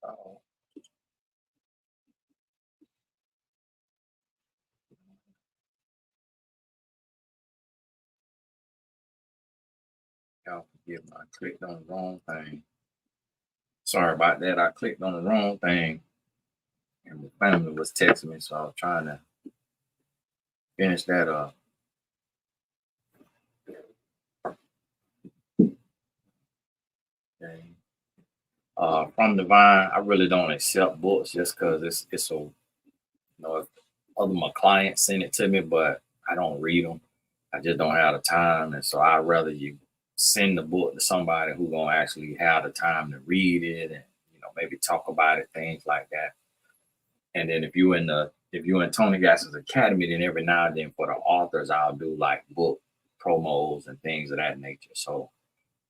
Oh, y'all forgive me. I clicked on the wrong thing. Sorry about that. I clicked on the wrong thing, and my family was texting me, so I was trying to finish that up. Okay. From Divine, I really don't accept books just because it's a if other my clients send it to me, but I don't read them. I just don't have the time, and so I'd rather you send the book to somebody who gonna actually have the time to read it and maybe talk about it, things like that. And then if you're in Tony Gass's Academy, then every now and then for the authors, I'll do like book promos and things of that nature. So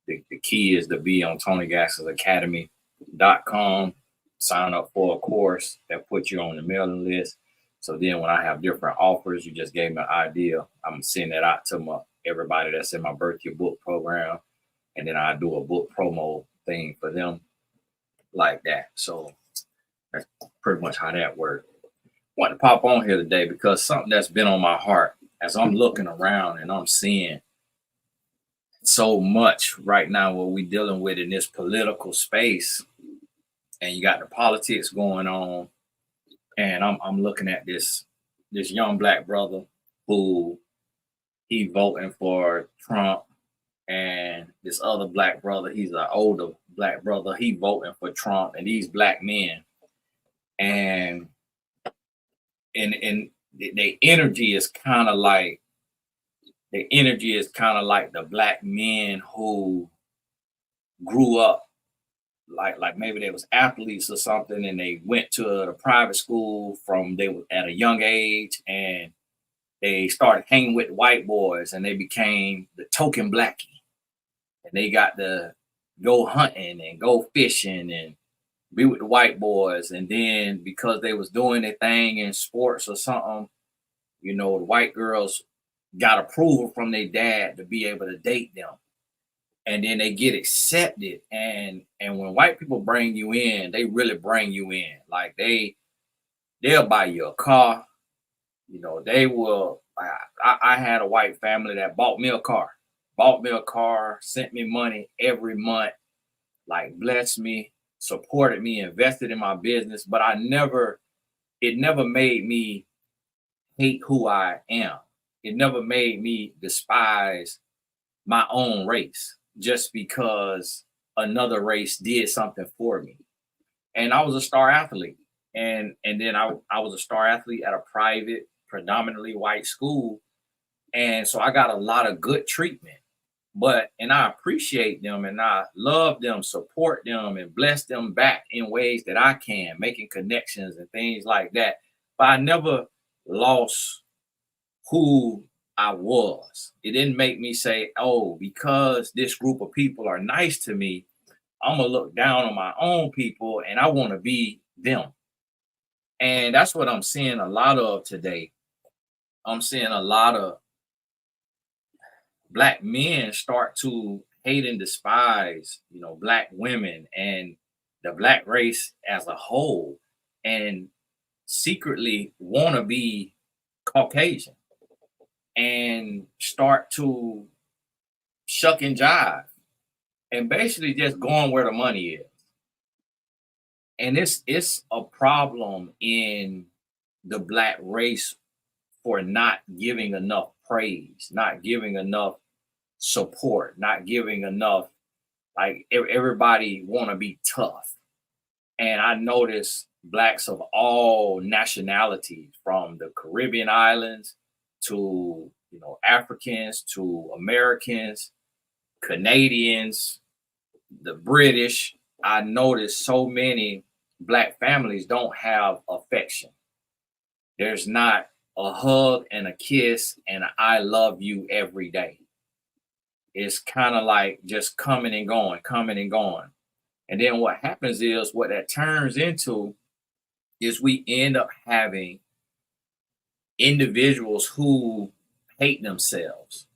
the key is to be on Tony Gass's Academy.com, sign up for a course that puts you on the mailing list. So then when I have different offers, you just gave me an idea. I'm sending that out to everybody that's in my Birth Your Book program. And then I do a book promo thing for them like that. So that's pretty much how that works. Want to pop on here today because something that's been on my heart as I'm looking around and I'm seeing so much right now what we're dealing with in this political space, and you got the politics going on, and I'm looking at this young black brother who he voting for Trump, and this other black brother, he's an older black brother, he voting for Trump, and these black men, and the energy is kind of like the black men who grew up like maybe they was athletes or something, and they went to the private school from they were at a young age, and they started hanging with white boys, and they became the token blackie, and they got to go hunting and go fishing and be with the white boys. And then because they was doing their thing in sports or something, the white girls got approval from their dad to be able to date them, and then they get accepted. And when white people bring you in, they really bring you in. Like they'll buy you a car. They will. I had a white family that bought me a car, sent me money every month, like blessed me, supported me, invested in my business. But it never made me hate who I am. It never made me despise my own race just because another race did something for me. And I was a star athlete. And then I was a star athlete at a private, predominantly white school. And so I got a lot of good treatment. And I appreciate them, and I love them, support them, and bless them back in ways that I can, making connections and things like that. But I never lost who I was. It didn't make me say, oh, because this group of people are nice to me, I'm gonna look down on my own people and I want to be them. And that's what I'm seeing a lot of today. I'm seeing a lot of black men start to hate and despise, black women and the black race as a whole, and secretly want to be Caucasian and start to shuck and jive and basically just going where the money is. And it's a problem in the black race for not giving enough praise, not giving enough support, not giving enough, like everybody want to be tough. And I notice blacks of all nationalities, from the Caribbean islands to Africans to Americans, Canadians, the British. I noticed so many black families don't have affection. There's not a hug and a kiss and a I love you every day. It's kind of like just coming and going, coming and going. And then what happens is, what that turns into is we end up having individuals who hate themselves,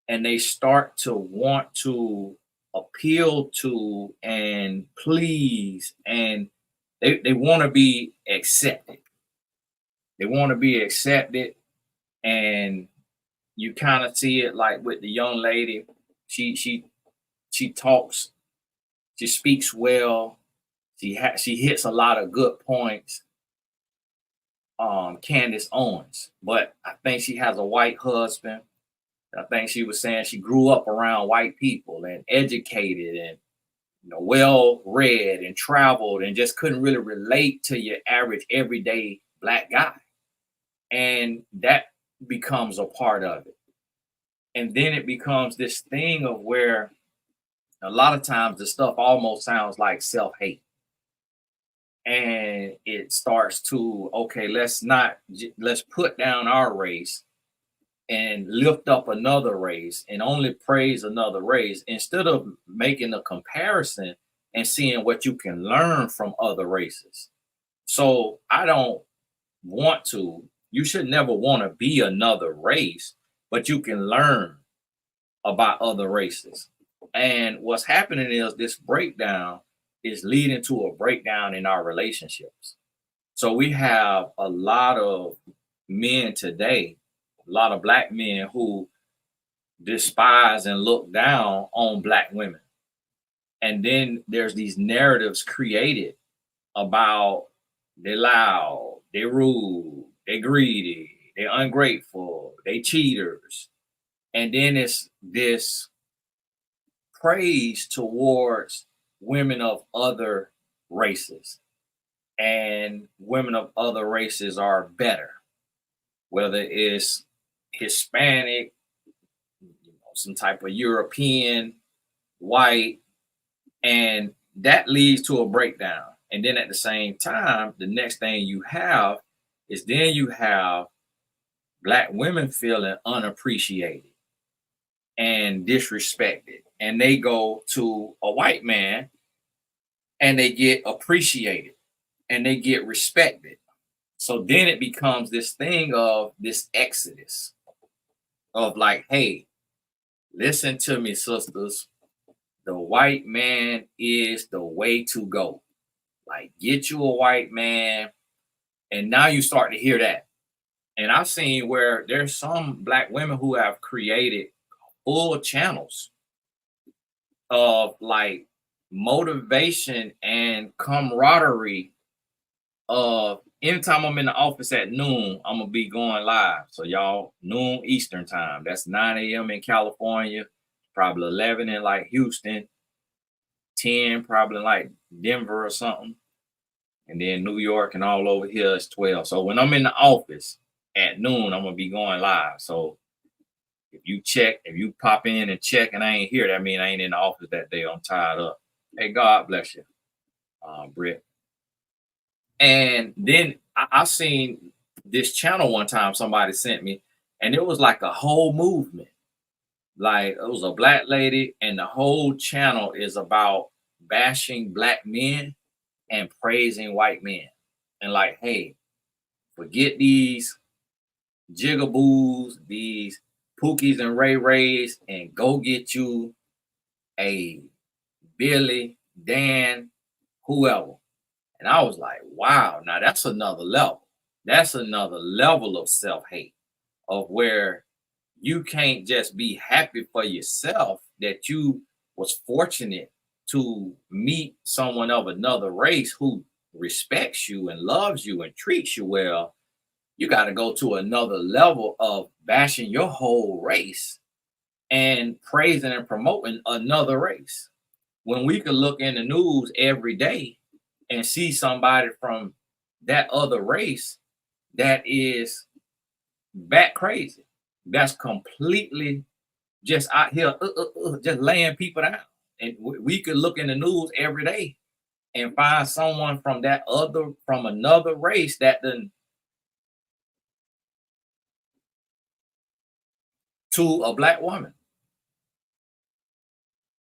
and they start to want to appeal to and please and they want to be accepted. They want to be accepted, and you kind of see it like with the young lady. She she she talks, she speaks well, she hits a lot of good points. Candace Owens, but I think she has a white husband. I think she was saying she grew up around white people and educated and well read and traveled and just couldn't really relate to your average everyday black guy. And that becomes a part of it. And then it becomes this thing of where a lot of times the stuff almost sounds like self-hate. And it starts to, okay, let's put down our race and lift up another race and only praise another race instead of making a comparison and seeing what you can learn from other races. So I don't want to, you should never want to be another race, but you can learn about other races. And what's happening is this breakdown is leading to a breakdown in our relationships. So we have a lot of men today, a lot of black men who despise and look down on black women. And then there's these narratives created about they loud, they rude, they greedy, they ungrateful, they cheaters. And then it's this praise towards women of other races. And women of other races are better, whether it's Hispanic, some type of European, white, and that leads to a breakdown. And then at the same time, the next thing you have is then you have black women feeling unappreciated and disrespected. And they go to a white man and they get appreciated and they get respected. So then it becomes this thing of this exodus of like, hey, listen to me, sisters. The white man is the way to go. Like, get you a white man. And now you start to hear that. And I've seen where there's some black women who have created full channels of like motivation and camaraderie of anytime I'm in the office at noon, I'm gonna be going live. So y'all, noon Eastern time. That's 9 a.m. in California, probably 11 in like Houston, 10 probably like Denver or something. And then New York and all over here is 12. So when I'm in the office at noon, I'm gonna be going live. So if you pop in and check and I ain't here, that mean I ain't in the office that day. I'm tied up. Hey, God bless you, Britt. And then I seen this channel one time somebody sent me, and it was like a whole movement. Like it was a black lady, and the whole channel is about bashing black men and praising white men. And like, hey, forget these jigaboos, these Pookies and Ray Rays, and go get you a Billy, Dan, whoever. And I was like, wow, now that's another level. That's another level of self-hate, of where you can't just be happy for yourself that you was fortunate to meet someone of another race who respects you and loves you and treats you well. You got to go to another level of bashing your whole race and praising and promoting another race. When we could look in the news every day and see somebody from that other race that is bat crazy, that's completely just out here just laying people down. And we could look in the news every day and find someone from another race that then to a black woman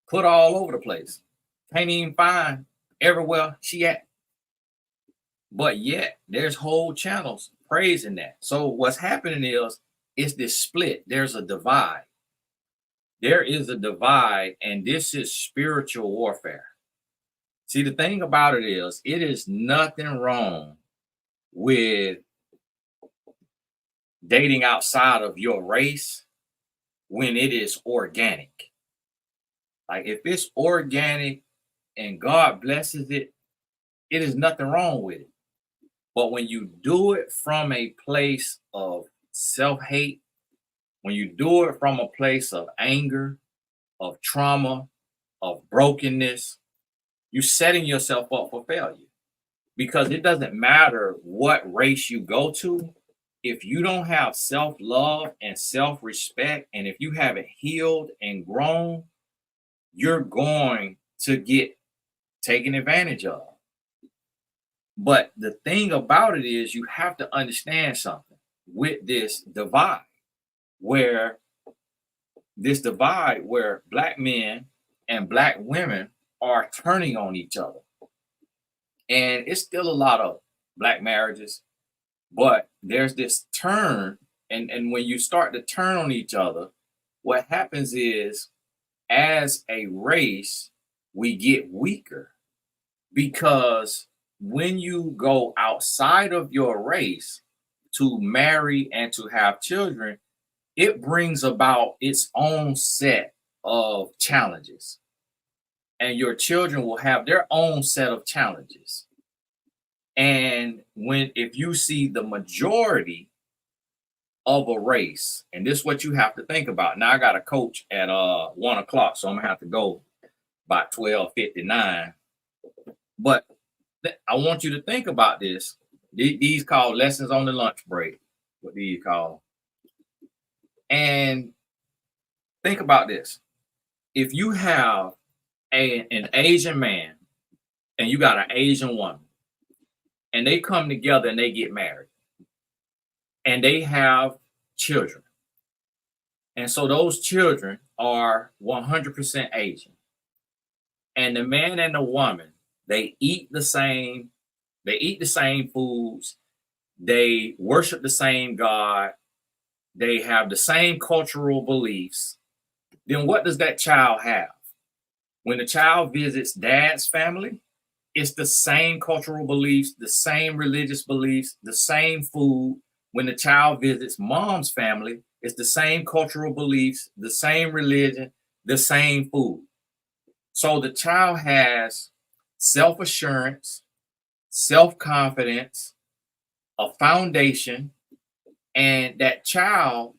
put all over the place. Can't even find everywhere she at. But yet there's whole channels praising that. So what's happening is this split. There's a divide. There is a divide, and this is spiritual warfare. See, the thing about it is nothing wrong with dating outside of your race when it is organic. Like if it's organic and God blesses it, it is nothing wrong with it. But when you do it from a place of self-hate, when you do it from a place of anger, of trauma, of brokenness, you're setting yourself up for failure. Because it doesn't matter what race you go to, if you don't have self-love and self-respect, and if you haven't healed and grown, you're going to get taken advantage of. But the thing about it is you have to understand something with this divide, where black men and black women are turning on each other. And it's still a lot of black marriages, but there's this turn. And when you start to turn on each other, what happens is, as a race, we get weaker, because when you go outside of your race to marry and to have children, it brings about its own set of challenges. And your children will have their own set of challenges. And if you see the majority of a race, and this is what you have to think about. Now I got a coach at 1 o'clock, so I'm gonna have to go by 12:59. But I want you to think about this. These called lessons on the lunch break. What do you call? And think about this. If you have an Asian man and you got an Asian woman, and they come together and they get married, and they have children, and so those children are 100% Asian, and the man and the woman, they eat the same foods, they worship the same God, they have the same cultural beliefs, then what does that child have? When the child visits dad's family, it's the same cultural beliefs, the same religious beliefs, the same food. When the child visits mom's family, it's the same cultural beliefs, the same religion, the same food. So the child has self-assurance, self-confidence, a foundation, and that child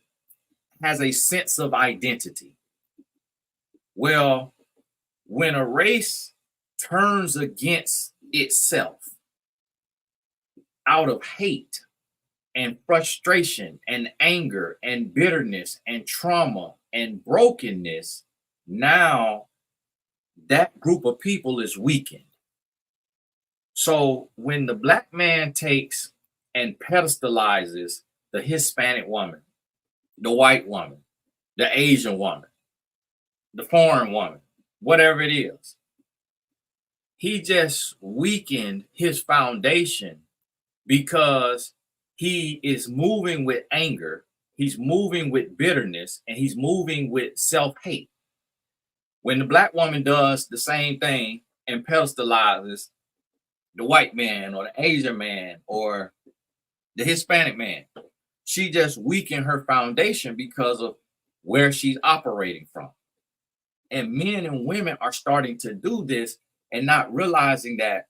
has a sense of identity. Well, when a race turns against itself out of hate and frustration and anger and bitterness and trauma and brokenness, now that group of people is weakened. So when the black man takes and pedestalizes the Hispanic woman, the white woman, the Asian woman, the foreign woman, whatever it is, he just weakened his foundation, because he is moving with anger, he's moving with bitterness, and he's moving with self-hate. When the black woman does the same thing and pedestalizes the white man or the Asian man or the Hispanic man, she just weakened her foundation because of where she's operating from. And men and women are starting to do this and not realizing that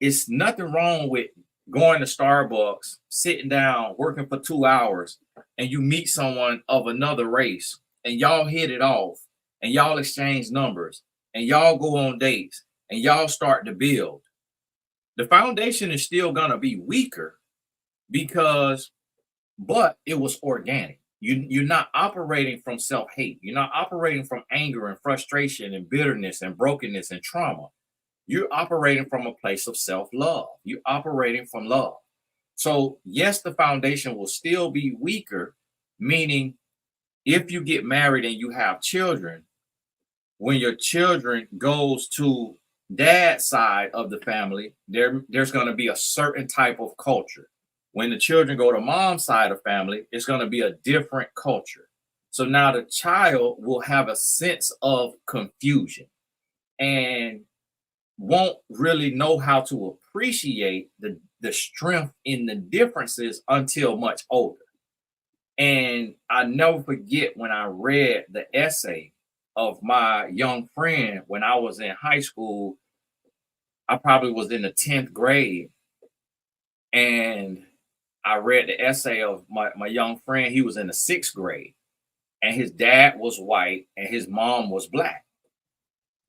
it's nothing wrong with going to Starbucks, sitting down, working for 2 hours, and you meet someone of another race and y'all hit it off and y'all exchange numbers and y'all go on dates and y'all start to build. The foundation is still going to be weaker but it was organic. You're not operating from self-hate. You're not operating from anger and frustration and bitterness and brokenness and trauma. You're operating from a place of self-love. You're operating from love. So yes, the foundation will still be weaker, meaning if you get married and you have children, when your children goes to dad's side of the family, there's going to be a certain type of culture. When the children go to mom's side of family, it's going to be a different culture. So now the child will have a sense of confusion. And won't really know how to appreciate the strength in the differences until much older. And I never forget when I read the essay of my young friend when I was in high school. I probably was in the 10th grade, and I read the essay of my young friend. He was in the 6th grade, and his dad was white and his mom was black.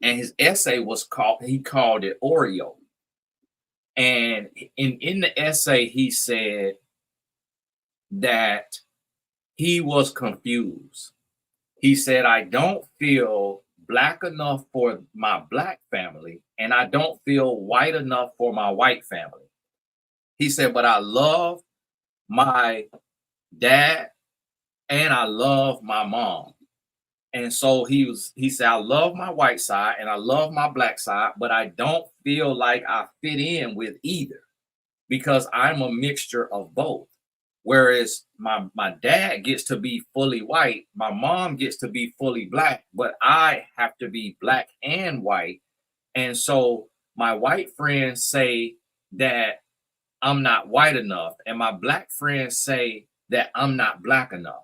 And his essay was called, he called it Oreo. And in the essay, he said that he was confused. He said, I don't feel black enough for my black family, and I don't feel white enough for my white family. He said, but I love my dad and I love my mom. And so he said, I love my white side and I love my black side, but I don't feel like I fit in with either because I'm a mixture of both. Whereas my dad gets to be fully white, my mom gets to be fully black, but I have to be black and white. And so my white friends say that I'm not white enough, and my black friends say that I'm not black enough.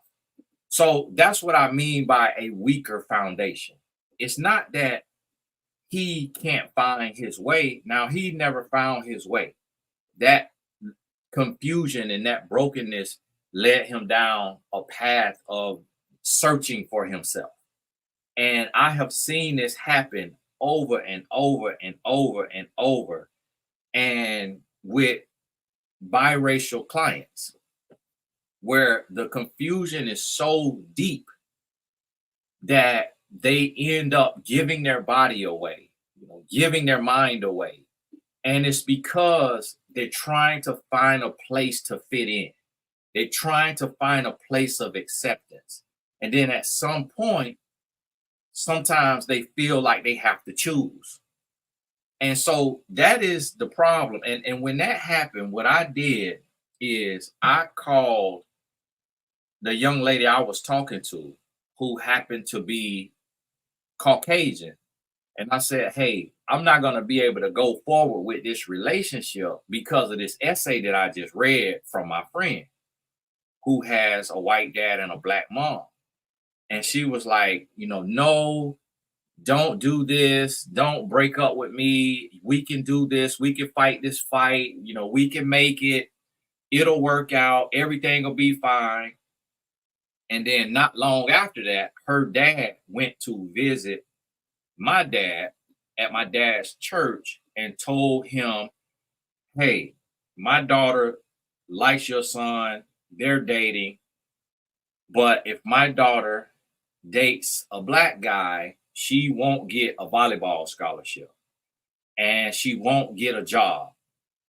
So that's what I mean by a weaker foundation. It's not that he can't find his way. Now, he never found his way. That confusion and that brokenness led him down a path of searching for himself. And I have seen this happen over and over and over and over, and with biracial clients, where the confusion is so deep that they end up giving their body away, giving their mind away. And it's because they're trying to find a place to fit in. They're trying to find a place of acceptance. And then at some point, sometimes they feel like they have to choose. And so that is the problem. And when that happened, what I did is I called the young lady I was talking to, who happened to be Caucasian. And I said, hey, I'm not going to be able to go forward with this relationship because of this essay that I just read from my friend who has a white dad and a black mom. And she was like, no, don't do this. Don't break up with me. We can do this. We can fight this fight. We can make it. It'll work out. Everything will be fine. And then not long after that, her dad went to visit my dad at my dad's church and told him, hey, my daughter likes your son. They're dating. But if my daughter dates a black guy, she won't get a volleyball scholarship and she won't get a job.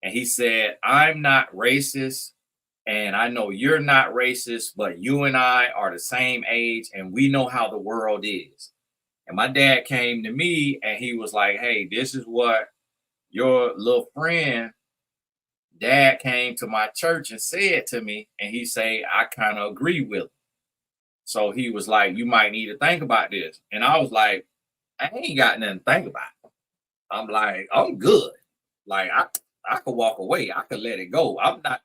And he said, I'm not racist. And I know you're not racist, but you and I are the same age and we know how the world is. And my dad came to me and he was like, hey, this is what your little friend dad came to my church and said to me. And he said, I kind of agree with him. So he was like, you might need to think about this. And I was like, I ain't got nothing to think about. I'm like, I'm good. Like I could walk away. I could let it go. I'm not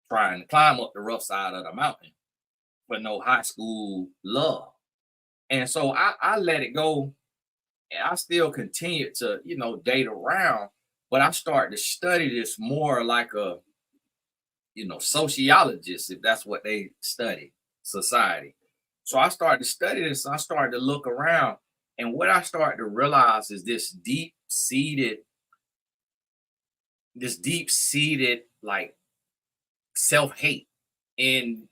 trying to climb up the rough side of the mountain for no high school love. And so I let it go. And I still continued to, date around, but I started to study this more like a, sociologist, if that's what they study, society. So I started to study this. I started to look around. And what I started to realize is this deep seated like self-hate in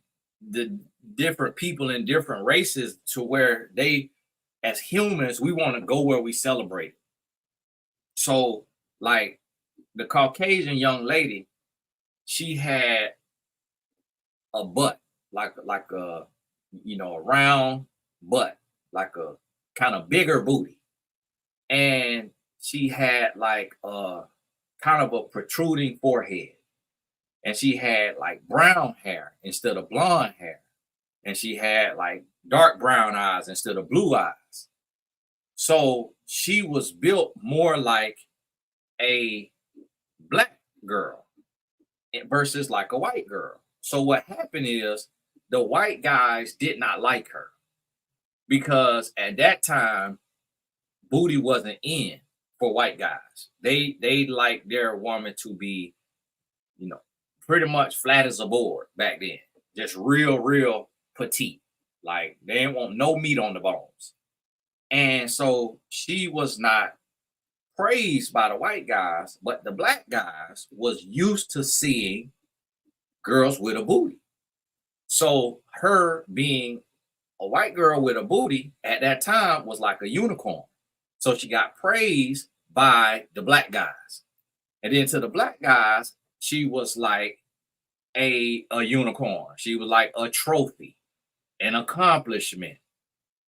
the different people in different races, to where they, as humans, we want to go where we celebrate. So like the Caucasian young lady, she had a butt, like a, a round butt, like a kind of bigger booty. And she had like kind of a protruding forehead. And she had like brown hair instead of blonde hair. And she had like dark brown eyes instead of blue eyes. So she was built more like a black girl versus like a white girl. So what happened is the white guys did not like her because at that time booty wasn't in for white guys. They like their woman to be, you know, pretty much flat as a board back then. Just real petite. Like they didn't want no meat on the bones. And so she was not praised by the white guys, but the black guys was used to seeing girls with a booty. So her being a white girl with a booty at that time was like a unicorn. So she got praised by the black guys. And then to the black guys, she was like a unicorn. She was like a trophy, an accomplishment.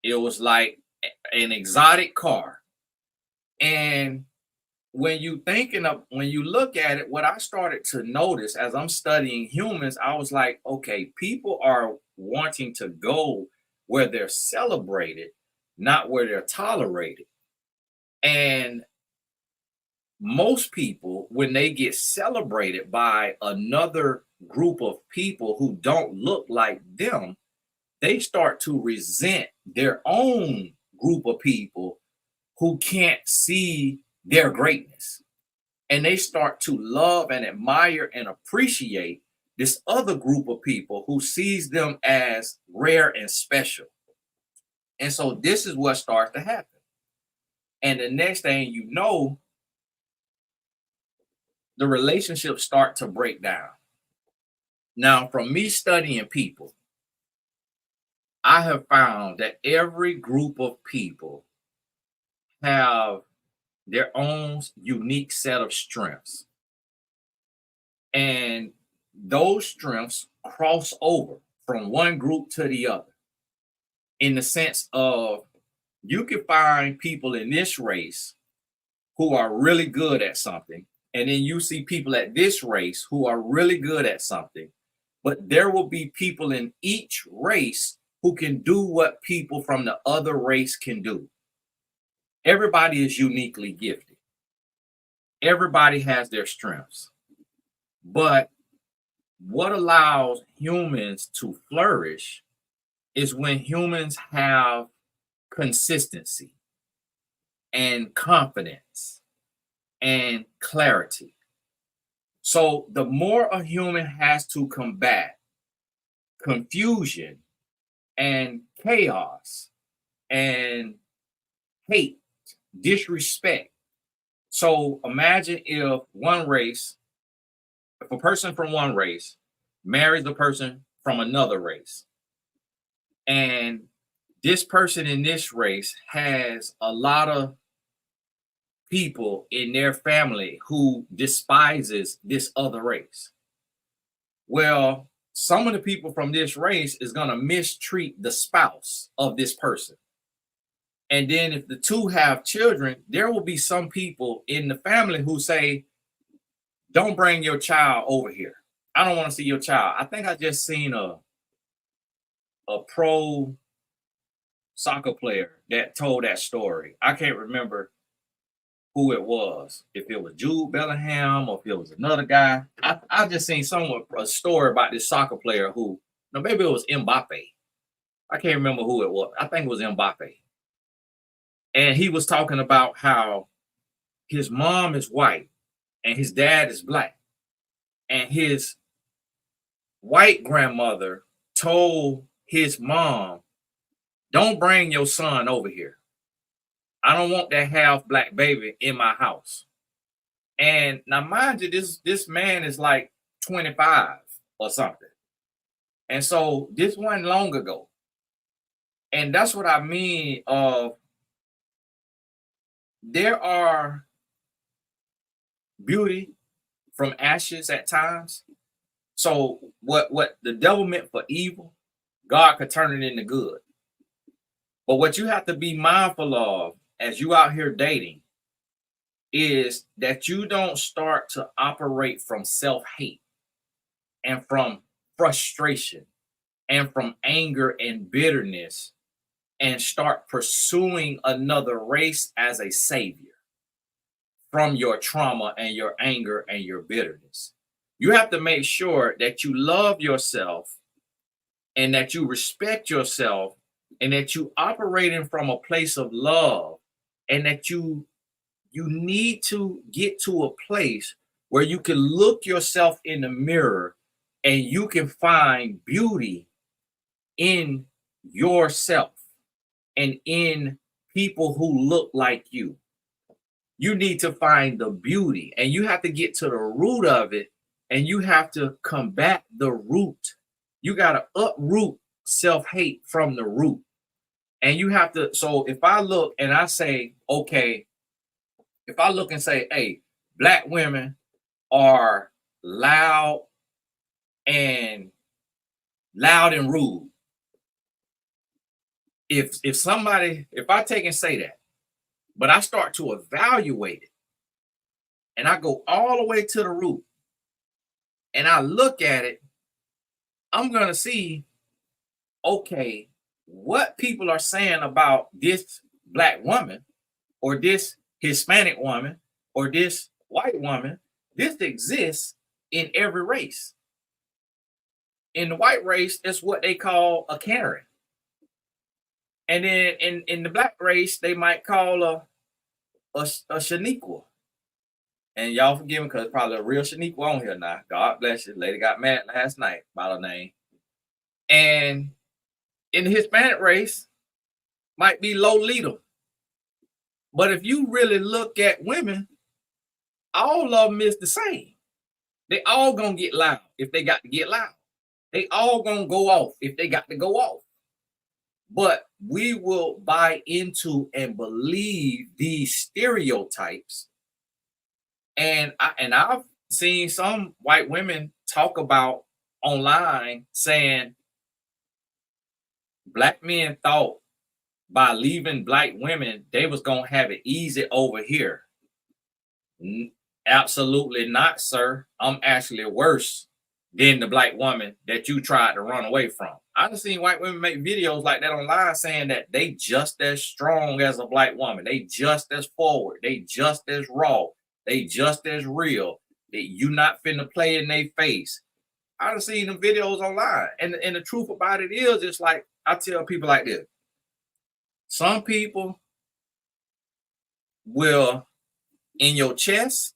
It was like an exotic car. And when you look at it, what I started to notice as I'm studying humans, I was like, okay, people are wanting to go where they're celebrated, not where they're tolerated. And most people, when they get celebrated by another group of people who don't look like them, they start to resent their own group of people who can't see their greatness. And they start to love and admire and appreciate this other group of people who sees them as rare and special. And so this is what starts to happen. And the next thing you know, the relationships start to break down. Now, from me studying people, I have found that every group of people have their own unique set of strengths. And those strengths cross over from one group to the other in the sense of you can find people in this race who are really good at something. And then you see people at this race who are really good at something. But there will be people in each race who can do what people from the other race can do. Everybody is uniquely gifted. Everybody has their strengths. But what allows humans to flourish is when humans have consistency and confidence and clarity. So the more a human has to combat confusion and chaos and hate, disrespect. So imagine if if a person from one race marries a person from another race, and this person in this race has a lot of people in their family who despises this other race. Well, some of the people from this race is going to mistreat the spouse of this person. And then if the two have children, there will be some people in the family who say, don't bring your child over here. I don't want to see your child. I think I just seen a pro soccer player that told that story. I can't remember who it was, if it was Jude Bellingham or if it was another guy. I just seen a story about this soccer player who, no, maybe it was Mbappe. I can't remember who it was. I think it was Mbappe. And he was talking about how his mom is white and his dad is black. And his white grandmother told his mom, don't bring your son over here. I don't want that half black baby in my house. And now, mind you, this man is like 25 or something. And so this wasn't long ago. And that's what I mean of there are beauty from ashes at times. So what the devil meant for evil, God could turn it into good. But what you have to be mindful of as you out here dating is that you don't start to operate from self-hate and from frustration and from anger and bitterness and start pursuing another race as a savior. from your trauma and your anger and your bitterness. You have to make sure that you love yourself and that you respect yourself and that you operating from a place of love, and that you need to get to a place where you can look yourself in the mirror and you can find beauty in yourself and in people who look like you. You need to find the beauty, and you have to get to the root of it, and you have to combat the root. You got to uproot self-hate from the root. And you have to, so if I look and I say, okay, if I look and say, hey, Black women are loud and rude. If I take and say that, but I start to evaluate it and I go all the way to the root and I look at it, I'm going to see, okay, what people are saying about this Black woman or this Hispanic woman or this white woman, this exists in every race. In the white race, it's what they call a Karen. And then in the Black race, they might call a Shaniqua. And y'all forgive me because probably a real Shaniqua on here now. God bless you. Lady got mad last night about her name. And in the Hispanic race, might be Lolita. But if you really look at women, all of them is the same. They all gonna get loud if they got to get loud. They all gonna go off if they got to go off. But we will buy into and believe these stereotypes. And I've seen some white women talk about online saying Black men thought by leaving Black women, they was going to have it easy over here. Absolutely not, sir. I'm actually worse than the Black woman that you tried to run away from. I've seen white women make videos like that online saying that they just as strong as a Black woman. They just as forward. They just as raw. They just as real. That you not finna play in their face. I've seen them videos online. And the truth about it is, it's like, I tell people like this. Some people will in your chest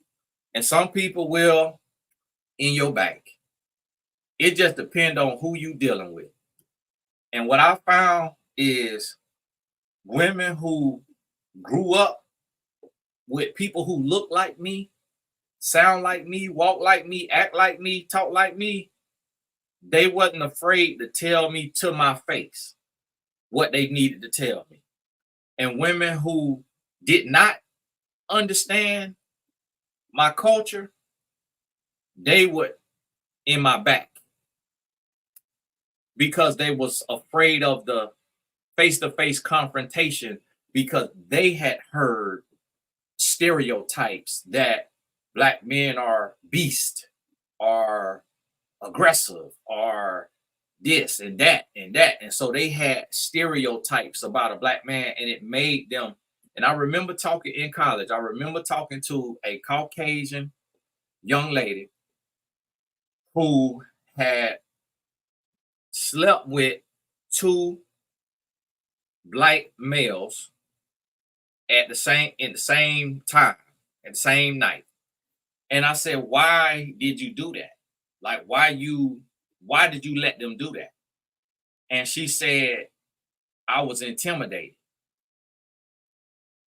and some people will in your back. It just depends on who you dealing with. And what I found is women who grew up with people who look like me, sound like me, walk like me, act like me, talk like me, they wasn't afraid to tell me to my face what they needed to tell me. And women who did not understand my culture, they would in my back because they was afraid of the face-to-face confrontation because they had heard stereotypes that Black men are beast, are aggressive, are this and that and that. And so they had stereotypes about a Black man, and it made them. And I remember talking in college. I remember talking to a Caucasian young lady who had slept with two Black males in the same time, at the same night. And I said, why did you do that? Like, why did you let them do that? And she said, I was intimidated.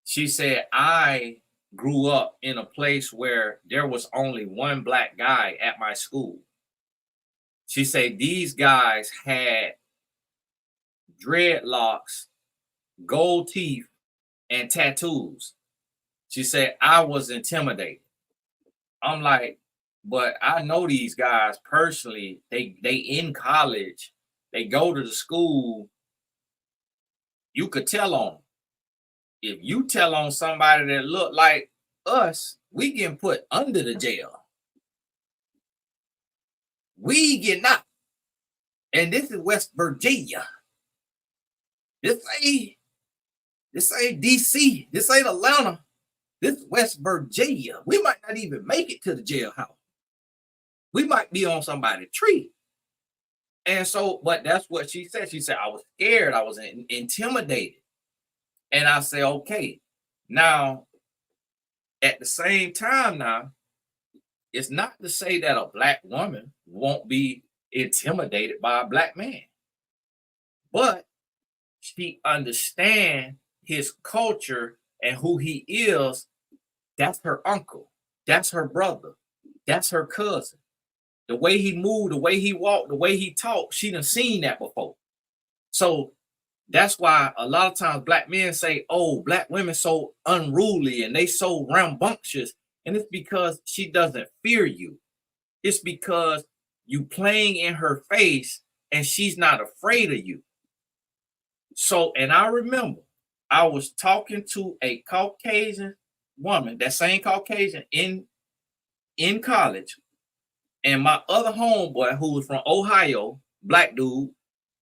She said, I grew up in a place where there was only one Black guy at my school. She said, these guys had dreadlocks, gold teeth, and tattoos. She said, I was intimidated. I'm like, but I know these guys personally. They in college. They go to the school. You could tell on them. If you tell on somebody that look like us, we getting put under the jail. We get knocked. And this is West Virginia. This ain't DC. This ain't Atlanta. This is West Virginia. We might not even make it to the jailhouse. We might be on somebody's tree. And so, but that's what she said. She said, I was scared. I was intimidated. And I said, okay. Now, at the same time now, it's not to say that a black woman won't be intimidated by a black man. But she understands his culture and who he is. That's her uncle. That's her brother. That's her cousin. The way he moved, the way he walked, the way he talked, she done seen that before. So that's why a lot of times black men say, oh, black women so unruly and they so rambunctious. And it's because she doesn't fear you. It's because you playing in her face and she's not afraid of you. So, and I remember I was talking to a Caucasian woman, that same Caucasian in college. And my other homeboy, who was from Ohio, black dude,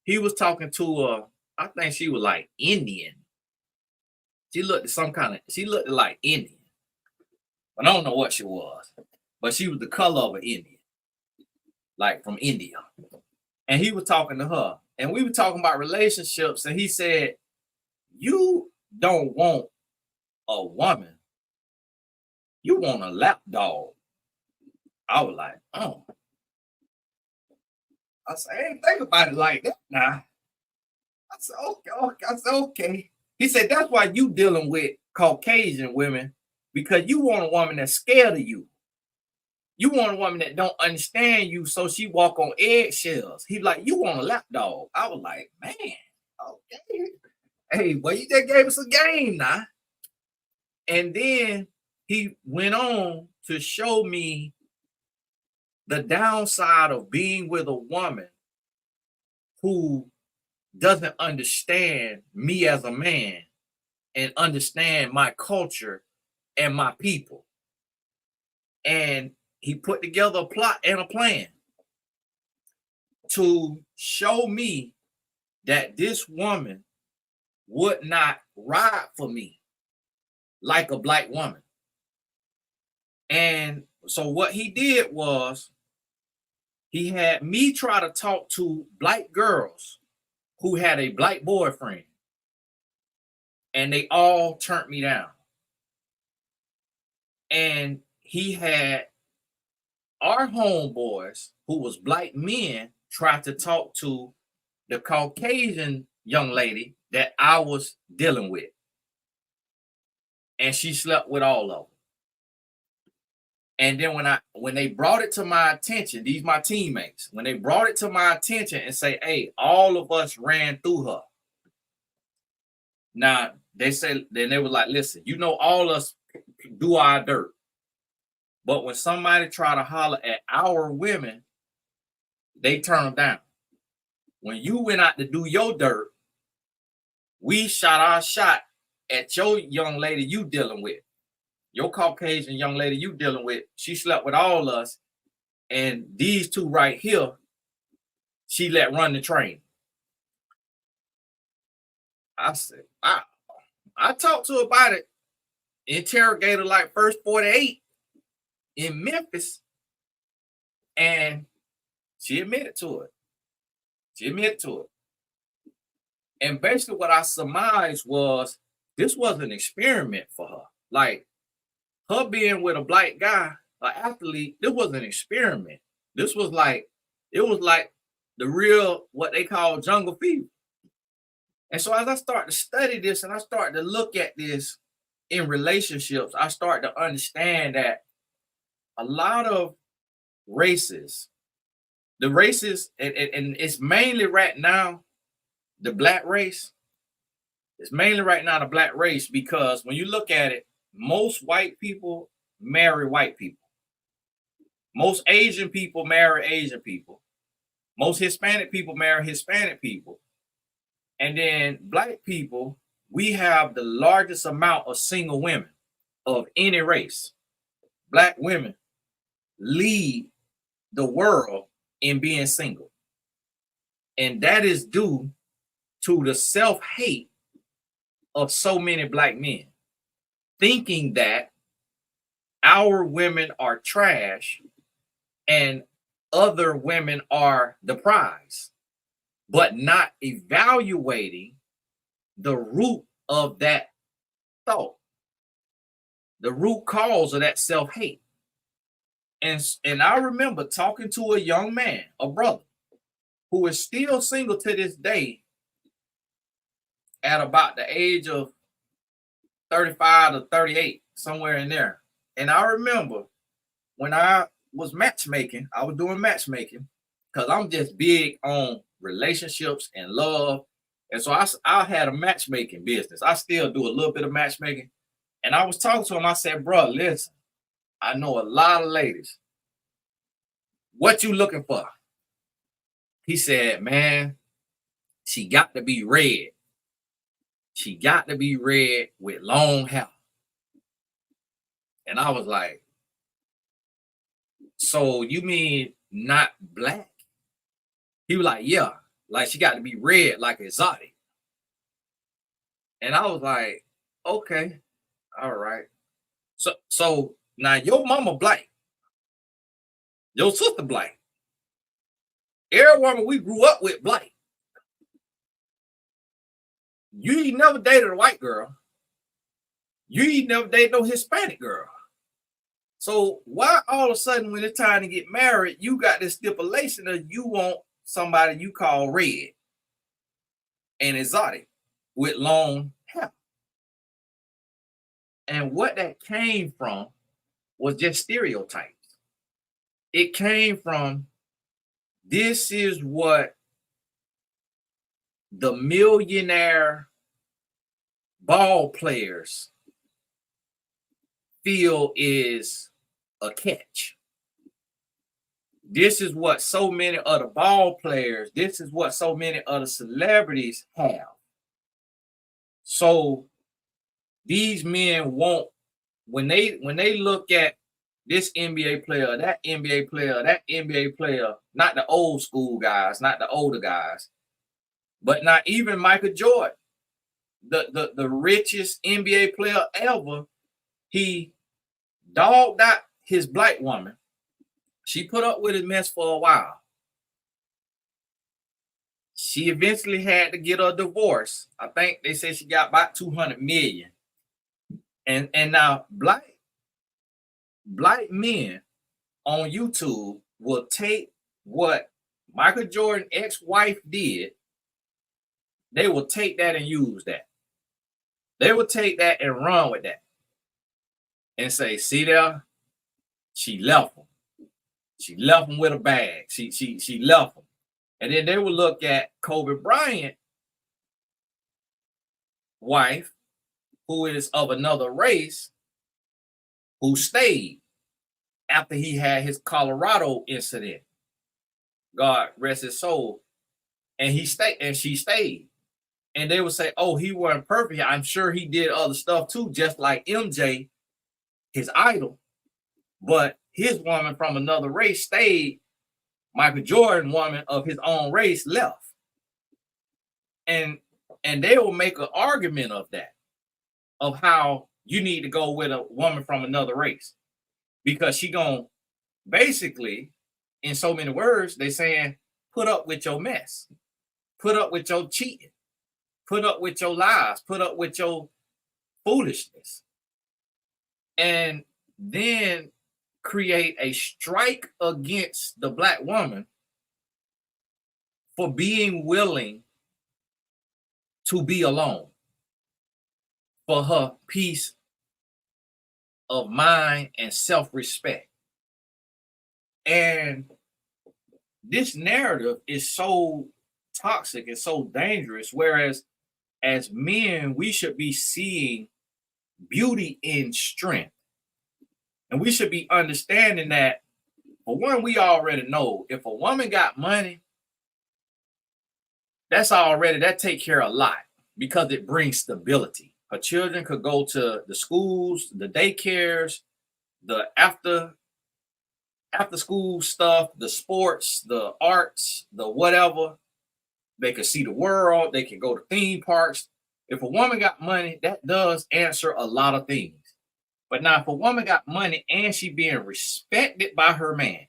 he was talking to I think she was like Indian. She looked like Indian. But I don't know what she was. But she was the color of an Indian. Like from India. And he was talking to her. And we were talking about relationships. And he said, you don't want a woman. You want a lap dog. I was like, oh. I said, I ain't think about it like that now. I said, okay. I said, okay. He said, that's why you dealing with Caucasian women, because you want a woman that's scared of you. You want a woman that don't understand you, so she walk on eggshells. He like, you want a lap dog. I was like, man, okay. Hey, well, you just gave us a game now. And then he went on to show me the downside of being with a woman who doesn't understand me as a man and understand my culture and my people. And he put together a plot and a plan to show me that this woman would not ride for me like a black woman. And so what he did was he had me try to talk to black girls who had a black boyfriend, and they all turned me down. And he had our homeboys, who was black men, try to talk to the Caucasian young lady that I was dealing with. And she slept with all of them. And then when they brought it to my attention, these my teammates, when they brought it to my attention and say, hey, all of us ran through her. Now they said, then they were like, listen, you know, all us do our dirt. But when somebody try to holler at our women, they turn them down. When you went out to do your dirt, we shot our shot at your young lady you dealing with. Your Caucasian young lady you dealing with, she slept with all us. And these two right here, she let run the train. I said, I talked to her about it, interrogated like first 48 in Memphis, and she admitted to it. And basically what I surmised was this was an experiment for her. Like, her being with a black guy, an athlete, this was an experiment. This was like, it was like the real, what they call jungle fever. And so as I started to study this and I started to look at this in relationships, I started to understand that a lot of races, and it's mainly right now, the black race, it's mainly right now the black race, because when you look at it, most white people marry white people. Most Asian people marry Asian people. Most Hispanic people marry Hispanic people. And then black people, we have the largest amount of single women of any race. Black women lead the world in being single. And that is due to the self-hate of so many black men, thinking that our women are trash and other women are the prize, but not evaluating the root of that thought, the root cause of that self-hate. And I remember talking to a young man, a brother, who is still single to this day at about the age of 35 to 38, somewhere in there. And I remember when I was matchmaking, I was doing matchmaking because I'm just big on relationships and love. And so I had a matchmaking business. I still do a little bit of matchmaking. And I was talking to him. I said, bro, listen, I know a lot of ladies. What you looking for? He said, man, she got to be red. She got to be red with long hair. And I was like, so you mean not black? He was like, yeah, like she got to be red like exotic. And I was like, okay, all right. So now your mama black, your sister black. Every woman we grew up with black. You ain't never dated a white girl. You ain't never dated no Hispanic girl. So why all of a sudden when it's time to get married, you got this stipulation that you want somebody you call red and exotic with long hair? And what that came from was just stereotypes. It came from, this is what the millionaire ball players feel is a catch. This is what so many of the ball players, this is what so many of the celebrities have. So these men want, when they look at this NBA player, that NBA player, that NBA player, not the old school guys, not the older guys, but not even Michael Jordan, the richest NBA player ever, he dogged out his black woman. She put up with his mess for a while. She eventually had to get a divorce. I think they said she got about 200 million. And now black men on YouTube will take what Michael Jordan's ex-wife did. They will take that and use that. They will take that and run with that and say, see there, she left him. She left him with a bag. She left him. And then they will look at Kobe Bryant's wife, who is of another race, who stayed after he had his Colorado incident. God rest his soul. And he stayed, and she stayed. And they would say, oh, he wasn't perfect. I'm sure he did other stuff too, just like MJ, his idol. But his woman from another race stayed. Michael Jordan, woman of his own race, left. And they will make an argument of that, of how you need to go with a woman from another race. Because she gonna basically, in so many words, they saying, put up with your mess. Put up with your cheating. Put up with your lies. Put up with your foolishness. And then create a strike against the black woman for being willing to be alone, for her peace of mind and self-respect. And this narrative is so toxic and so dangerous, whereas as men, we should be seeing beauty in strength. And we should be understanding that, for one, we already know if a woman got money, that take care of a lot, because it brings stability. Her children could go to the schools, the daycares, the after school stuff, the sports, the arts, the whatever. They could see the world. They can go to theme parks. If a woman got money, that does answer a lot of things. But now if a woman got money and she being respected by her man,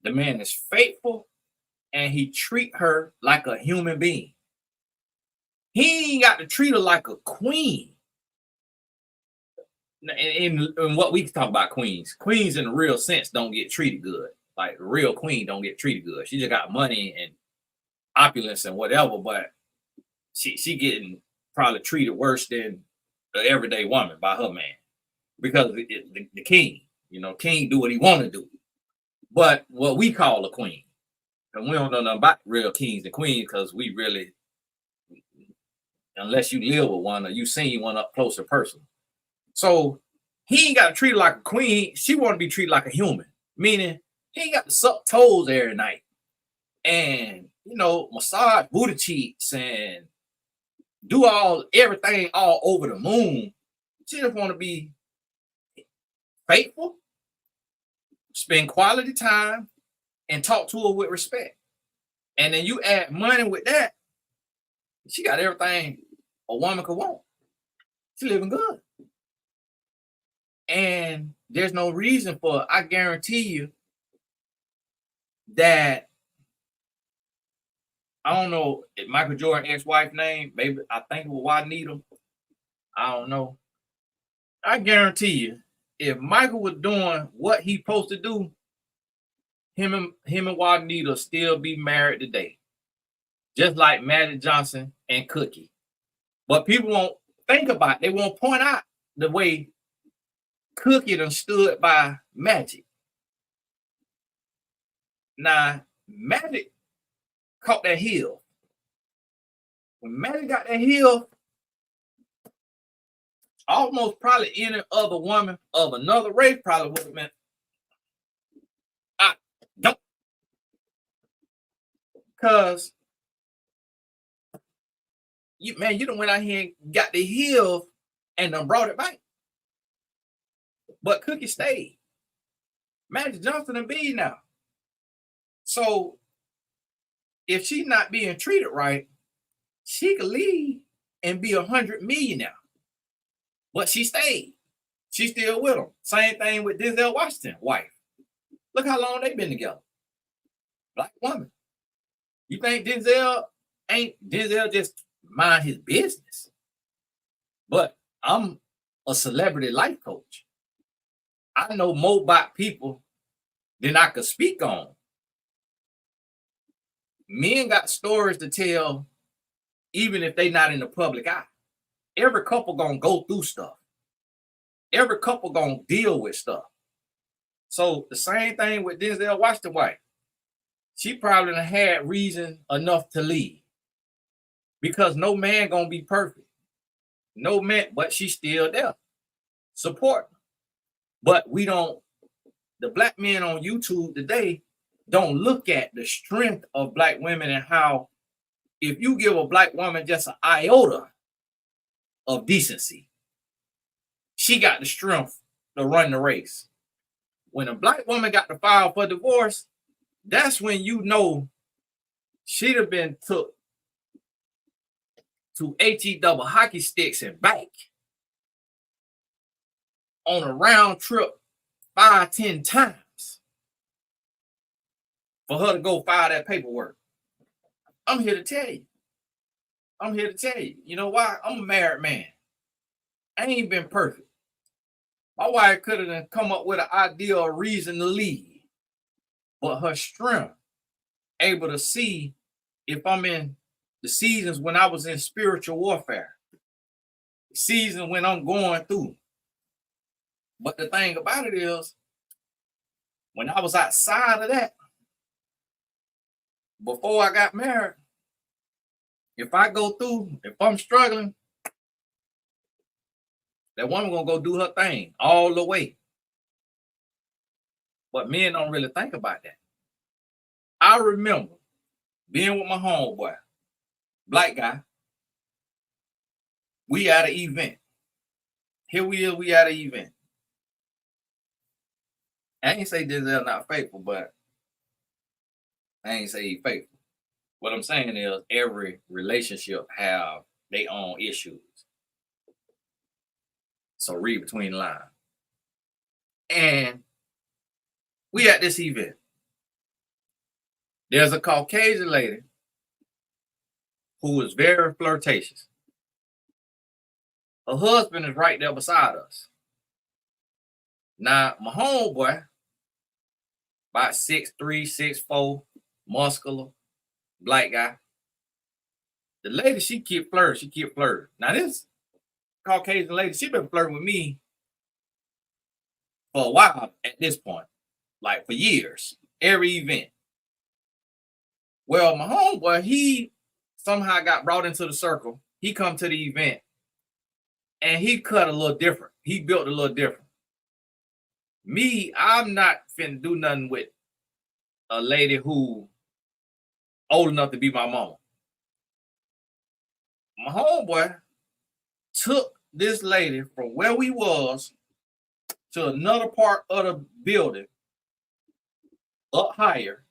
the man is faithful and he treat her like a human being. He ain't got to treat her like a queen. In what we talk about queens in the real sense don't get treated good. Like the real queen don't get treated good. She just got money and opulence and whatever, but she getting probably treated worse than the everyday woman by her man because the king, king do what he want to do. But what we call a queen, and we don't know nothing about real kings and queens because we really, unless you live with one or you seen one up close and personal. So he ain't got to treat her like a queen. She want to be treated like a human, meaning he ain't got to suck toes every night and massage booty cheeks and do everything all over the moon. She just want to be faithful, spend quality time, and talk to her with respect. And then you add money with that, she got everything a woman could want. She living good. And there's no reason for it. I guarantee you that, I don't know if Michael Jordan's ex-wife name, maybe I think it was Juanita. I don't know. I guarantee you, if Michael was doing what he supposed to do, him and Juanita still be married today. Just like Magic Johnson and Cookie. But people won't think about it. They won't point out the way Cookie done stood by Magic. Now, Magic caught that heel. When Magic got that heel, almost probably any other woman of another race probably would have been, I don't. Because, you done went out here and got the heel and done brought it back. But Cookie stayed. Magic Johnson and B now. So, if she's not being treated right, she could leave and be 100 millionaire. But she stayed. She's still with him. Same thing with Denzel Washington's wife. Look how long they've been together. Black woman. You think Denzel just mind his business? But I'm a celebrity life coach. I know more about people than I could speak on. Men got stories to tell, even if they not in the public eye. Every couple gonna go through stuff. Every couple gonna deal with stuff. So the same thing with Denzel Washington's wife. She probably had reason enough to leave. Because no man gonna be perfect. No man, but she's still there. Support. But the black men on YouTube today don't look at the strength of black women and how if you give a black woman just an iota of decency, she got the strength to run the race. When a black woman got to file for divorce, that's when you know she'd have been took to HE double hockey sticks and back on a round trip 5-10 times for her to go file that paperwork. I'm here to tell you. You know why? I'm a married man. I ain't been perfect. My wife could have come up with an idea or reason to leave. But her strength, able to see if I'm in the seasons when I was in spiritual warfare, the season when I'm going through. But the thing about it is, when I was outside of that, before I got married, if I go through, if I'm struggling, that woman gonna go do her thing all the way. But men don't really think about that. I remember being with my homeboy, black guy. We at an event. Here we at an event. I ain't say Denzel not faithful, but I ain't say he faithful. What I'm saying is every relationship have their own issues. So read between the lines. And we at this event. There's a Caucasian lady who is very flirtatious. Her husband is right there beside us. Now, my homeboy, about 6'3", 6'4", muscular, black guy. The lady, she keep flirting. Now, this Caucasian lady, she been flirting with me for a while at this point, like for years, every event. Well, my homeboy, he somehow got brought into the circle. He come to the event, and he cut a little different. He built a little different. Me, I'm not finna do nothing with a lady who old enough to be my mama. My homeboy took this lady from where we was to another part of the building, up higher,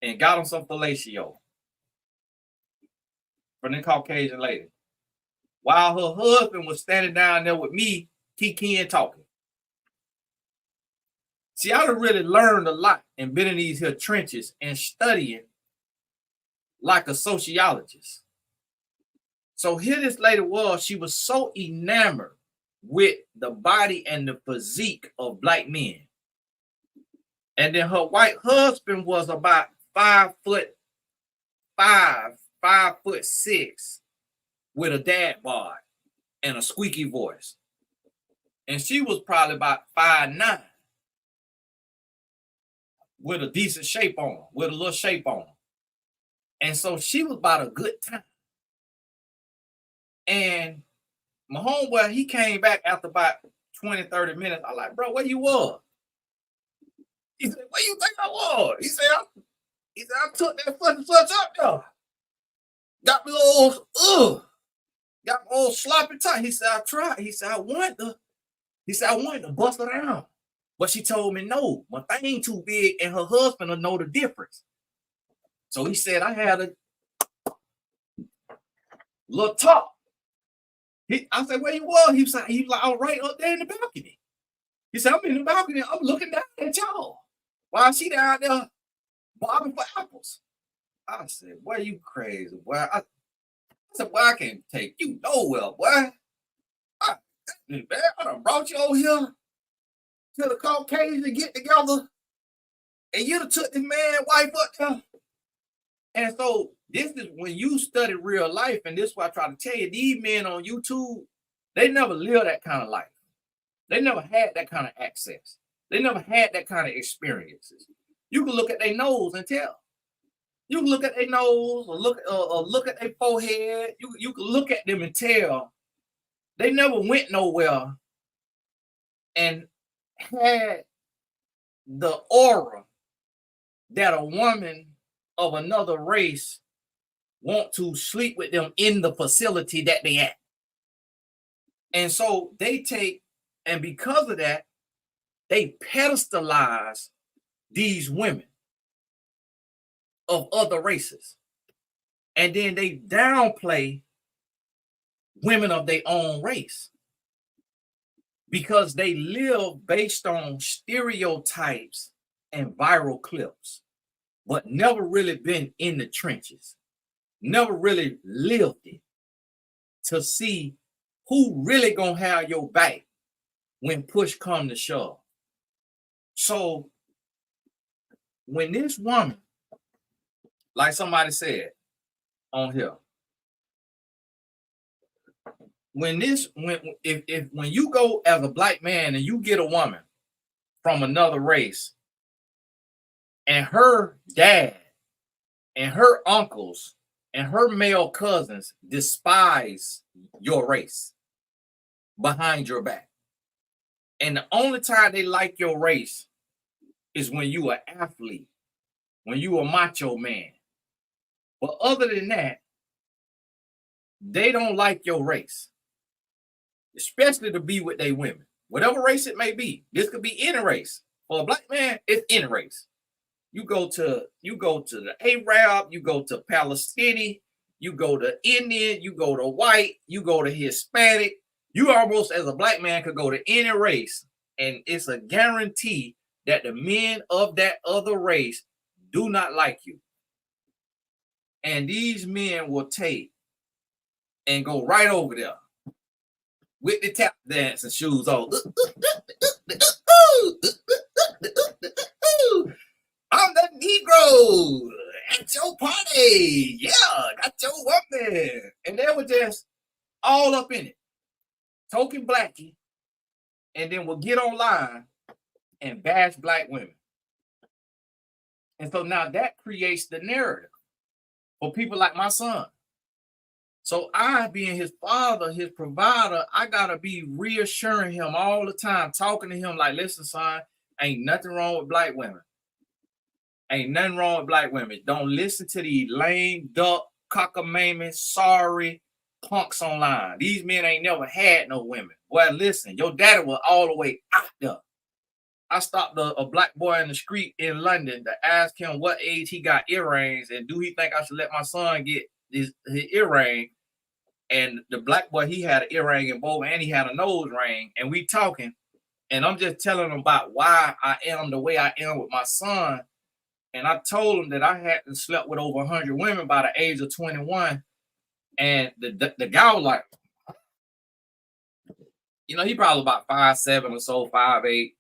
and got him some fellatio from the Caucasian lady. While her husband was standing down there with me, kikiing talking. See, I done really learned a lot and been in these here trenches and studying like a sociologist. So here this lady was, she was so enamored with the body and the physique of black men. And then her white husband was about 5'5", 5'6", with a dad bod and a squeaky voice. And she was probably about 5'9", with a decent shape on her, with a little shape on her. And so she was about a good time. And my homeboy, he came back after about 20, 30 minutes. I like, bro, where you was? He said, where you think I was? He said, I took that such up there. Got me all, got me all sloppy tight. He said, I tried. He said, I wanted to bust her down. But she told me, no, my thing too big and her husband will know the difference. So he said, I had a little talk. I said, where you was? He was like, I was right up there in the balcony. He said, I'm in the balcony. I'm looking down at y'all while she down there bobbing for apples. I said, boy, you crazy, boy. I said, boy, I can't take you nowhere, boy. I done brought you over here to the Caucasian to get together, and you done took this man wife up there. And so this is when you study real life, and this is what I try to tell you, these men on YouTube, they never lived that kind of life. They never had that kind of access. They never had that kind of experiences. You can look at their nose and tell. You can look at their nose or look at their forehead. You can look at them and tell they never went nowhere and had the aura that a woman of another race want to sleep with them in the facility that they at. And so they take, and because of that, they pedestalize these women of other races. And then they downplay women of their own race because they live based on stereotypes and viral clips, but never really been in the trenches, never really lived it to see who really gonna have your back when push come to shove. So when this woman, like somebody said on here, when you go as a black man and you get a woman from another race and her dad and her uncles and her male cousins despise your race behind your back, and the only time they like your race is when you are an athlete, when you a macho man. But other than that, they don't like your race, especially to be with their women, whatever race it may be. This could be any race. For a black man, it's any race. You go to the Arab, you go to Palestinian, you go to Indian, you go to white, you go to Hispanic, You almost, as a black man, could go to any race, and it's a guarantee that the men of that other race do not like you. And these men will take and go right over there with the tap dancing shoes on. I'm the Negro at your party. Yeah, got your woman. And they were just all up in it, token blackie, and then we'll get online and bash black women. And so now that creates the narrative for people like my son. So I, being his father, his provider, I gotta be reassuring him all the time, talking to him like, listen, son, ain't nothing wrong with black women. Ain't nothing wrong with black women. Don't listen to these lame, duck, cockamamie, sorry punks online. These men ain't never had no women. Boy, listen, your daddy was all the way out there. I stopped a black boy in the street in London to ask him what age he got earrings and do he think I should let my son get his earring. And the black boy, he had an earring in both and he had a nose ring. And we talking, and I'm just telling him about why I am the way I am with my son. And I told him that I had slept with over 100 women by the age of 21. And the guy was like, you know, he probably about 5'7" or so, 5'8".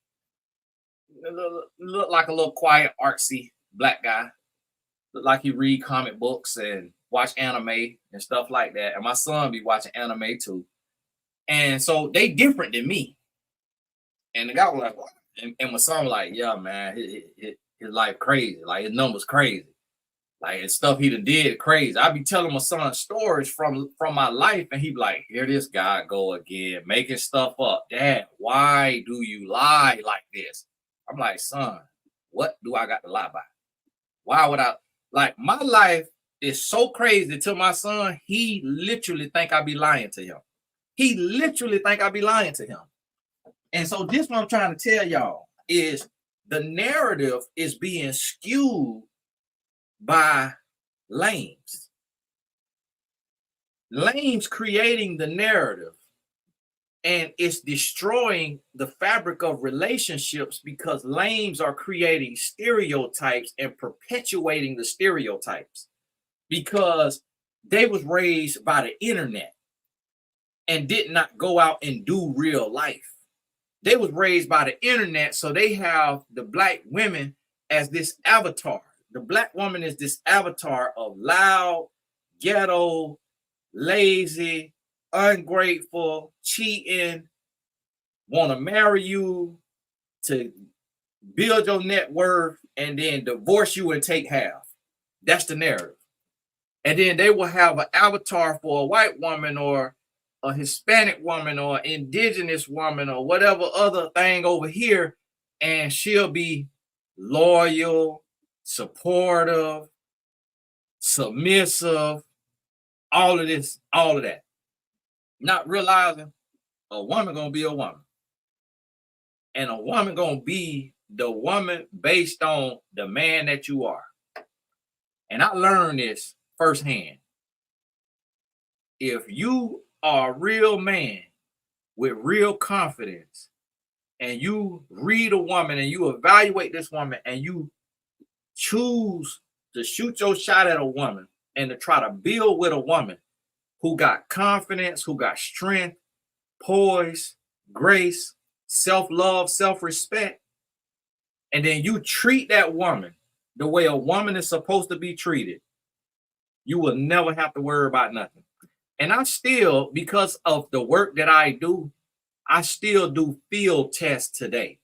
Look like a little quiet, artsy black guy. Look like he read comic books and watch anime and stuff like that. And my son be watching anime too. And so they different than me. And the guy was like, what? And my son was like, yeah, man, his life crazy. Like his numbers crazy. Like it's stuff he done did crazy. I be telling my son stories from my life, and he be like, here this guy go again, making stuff up. Dad, why do you lie like this? I'm like, son, what do I got to lie about? Why would I? Like, my life is so crazy to my son, he literally think I be lying to him. He literally think I be lying to him. And so this what I'm trying to tell y'all is the narrative is being skewed by lames. Lames creating the narrative, and it's destroying the fabric of relationships because lames are creating stereotypes and perpetuating the stereotypes because they was raised by the internet and did not go out and do real life. They was raised by the internet, so they have the black women as this avatar. The black woman is this avatar of loud, ghetto, lazy, ungrateful, cheating, want to marry you to build your net worth and then divorce you and take half. That's the narrative. And then they will have an avatar for a white woman or a Hispanic woman or indigenous woman or whatever other thing over here, and she'll be loyal, supportive, submissive, all of this, all of that. Not realizing a woman gonna be a woman. And a woman gonna be the woman based on the man that you are. And I learned this firsthand. If you are a real man with real confidence and you read a woman and you evaluate this woman and you choose to shoot your shot at a woman and to try to build with a woman who got confidence, who got strength, poise, grace, self-love, self-respect, and then you treat that woman the way a woman is supposed to be treated, you will never have to worry about nothing. And I still, because of the work that I do, I still do field tests today.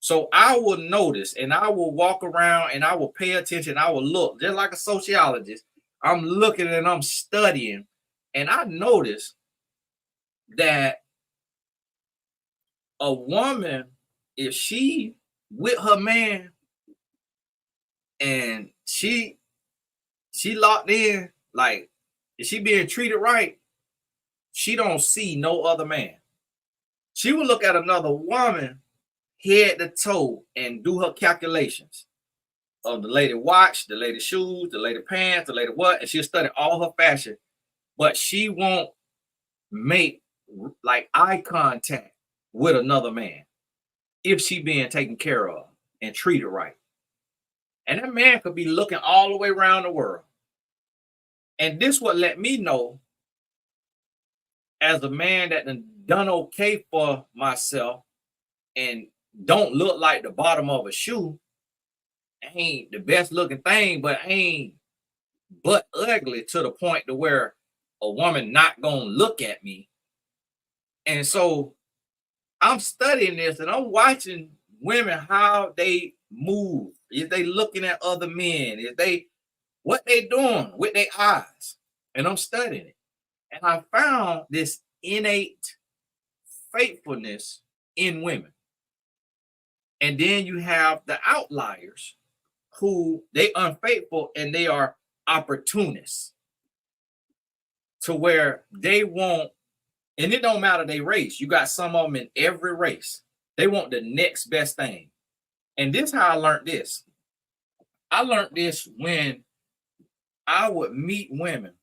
So I will notice and I will walk around and I will pay attention. I will look just like a sociologist. I'm looking and I'm studying, and I notice that a woman, if she with her man and she locked in, like if she being treated right, she don't see no other man. She will look at another woman head to toe and do her calculations of the lady watch, the lady shoes, the lady pants, the lady what, and she'll study all her fashion, but she won't make like eye contact with another man if she being taken care of and treated right. And that man could be looking all the way around the world. And this what let me know, as a man that done okay for myself and don't look like the bottom of a shoe, ain't the best looking thing, but ain't but ugly to the point to where a woman not gonna look at me. And so I'm studying this and I'm watching women, how they move. Is they looking at other men? Is they what they doing with their eyes? And I'm studying it. And I found this innate faithfulness in women. And then you have the outliers who they unfaithful and they are opportunists, to where they want, and it don't matter their race. You got some of them in every race. They want the next best thing. And this is how I learned this. I learned this when I would meet women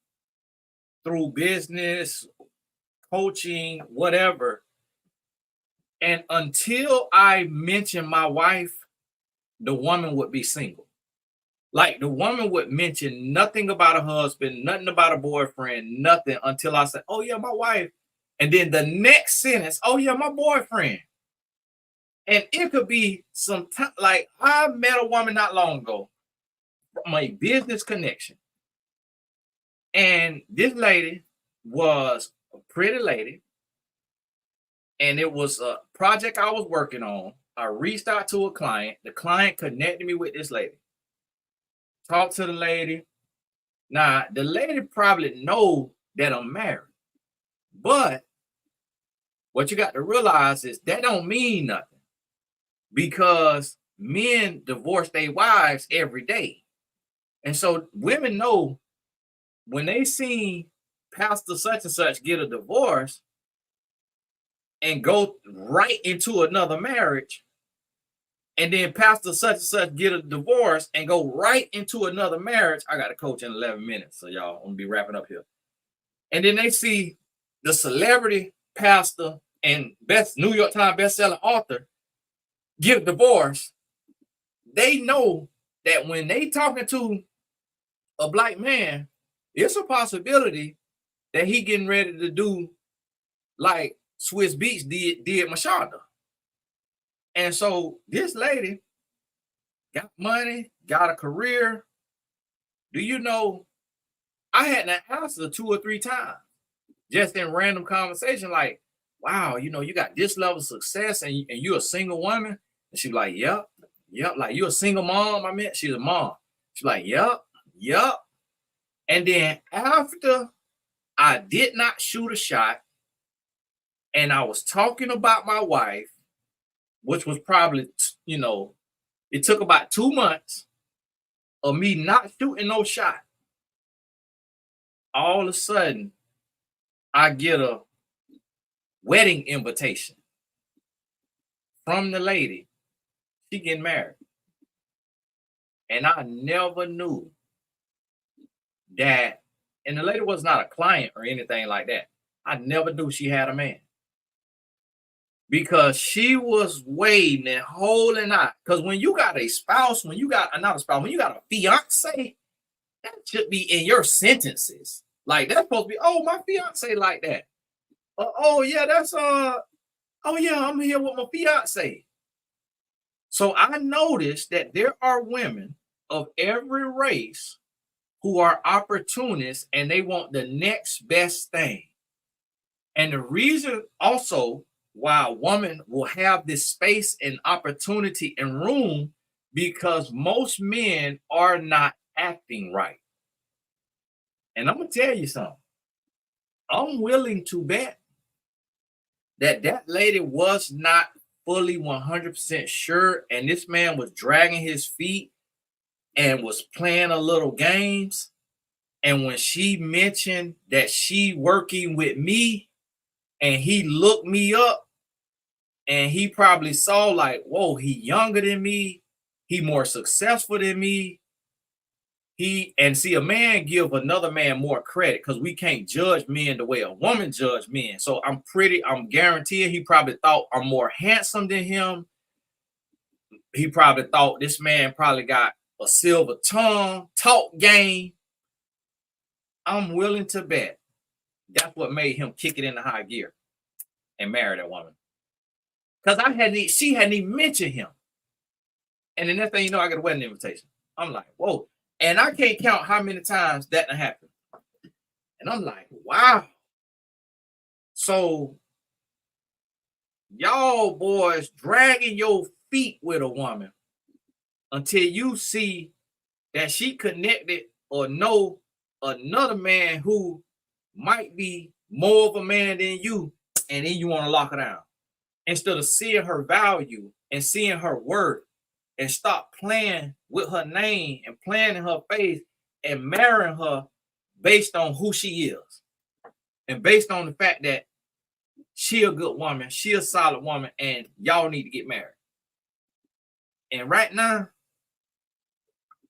through business, coaching, whatever. And until I mentioned my wife, the woman would be single. Like the woman would mention nothing about a husband, nothing about a boyfriend, nothing, until I said, oh yeah, my wife. And then the next sentence, oh yeah, my boyfriend. And it could be some time, like I met a woman not long ago from a business connection. And this lady was a pretty lady. And it was a project I was working on. I reached out to a client. The client connected me with this lady. Talked to the lady. Now, the lady probably know that I'm married. But what you got to realize is that don't mean nothing. Because men divorce their wives every day. And so women know when they see Pastor such and such get a divorce and go right into another marriage, and then Pastor such and such get a divorce and go right into another marriage. I got to coach in 11 minutes, so y'all, I'm gonna be wrapping up here. And then they see the celebrity pastor and best New York Times bestselling author get a divorce. They know that when they talking to a black man, it's a possibility that he getting ready to do like Swiss Beats did Mashonda. And so this lady got money, got a career. Do you know, I had to answer 2 or 3 times just in random conversation, like, wow, you know, you got this level of success and you're a single woman. And she's like, yep. Like, you a single mom? I mean, she's a mom. She's like, yep. And then after I did not shoot a shot and I was talking about my wife, which was probably, you know, it took about 2 months of me not shooting no shot. All of a sudden, I get a wedding invitation from the lady. She getting married. And I never knew that, and the lady was not a client or anything like that. I never knew she had a man. Because she was waiting and holding out. Because when you got a spouse, when you got not a spouse, when you got a fiance, that should be in your sentences. Like that's supposed to be, oh, my fiance like that. Oh yeah, that's oh yeah, I'm here with my fiance. So I noticed that there are women of every race who are opportunists and they want the next best thing. And the reason also why a woman will have this space and opportunity and room, because most men are not acting right. And I'm going to tell you something. I'm willing to bet that that lady was not fully 100% sure, and this man was dragging his feet and was playing a little games. And when she mentioned that she working with me and he looked me up and he probably saw like, whoa, he younger than me. He more successful than me. See, a man give another man more credit because we can't judge men the way a woman judge men. So I'm guaranteed he probably thought I'm more handsome than him. He probably thought this man probably got a silver tongue, talk game. I'm willing to bet that's what made him kick it into high gear and marry that woman. Because she hadn't even mentioned him. And the next thing you know, I got a wedding invitation. I'm like, whoa. And I can't count how many times that happened. And I'm like, wow. So y'all boys dragging your feet with a woman until you see that she connected or know another man who might be more of a man than you, and then you want to lock her down. Instead of seeing her value and seeing her worth, and stop playing with her name and playing in her face and marrying her based on who she is and based on the fact that she a good woman, she a solid woman, and y'all need to get married. And right now,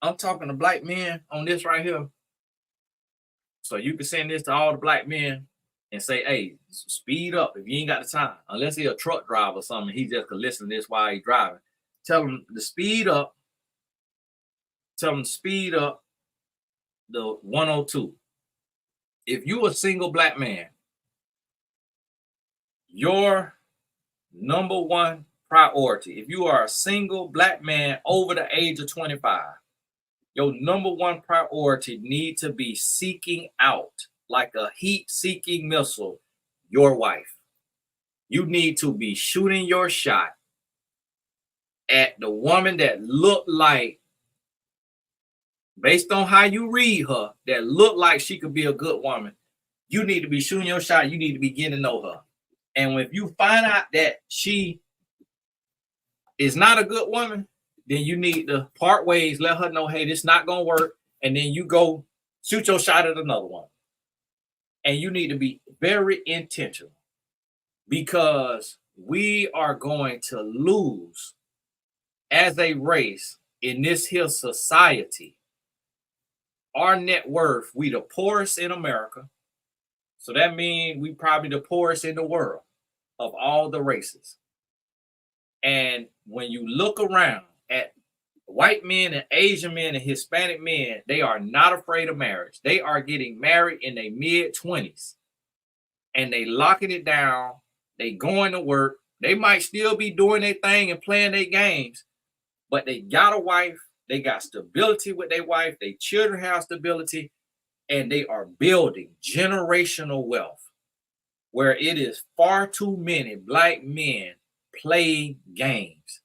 I'm talking to black men on this right here. So you can send this to all the black men and say, hey, speed up if you ain't got the time. Unless he's a truck driver or something, he just could listen to this while he's driving. Tell them to speed up. Tell them to speed up the 102. If you a single black man, your number one priority, if you are a single black man over the age of 25, your number one priority need to be seeking out, like a heat-seeking missile, your wife. You need to be shooting your shot at the woman that look like, based on how you read her, that look like she could be a good woman. You need to be shooting your shot. You need to be getting to know her. And if you find out that she is not a good woman, then you need to part ways, let her know, hey, this is not going to work. And then you go shoot your shot at another one. And you need to be very intentional, because we are going to lose as a race in this here society. Our net worth, we the poorest in America. So that means we probably the poorest in the world of all the races. And when you look around at white men and Asian men and Hispanic men, they are not afraid of marriage. They are getting married in their mid-20s. And they locking it down. They going to work. They might still be doing their thing and playing their games, but they got a wife. They got stability with their wife. Their children have stability. And they are building generational wealth, where it is far too many black men playing games.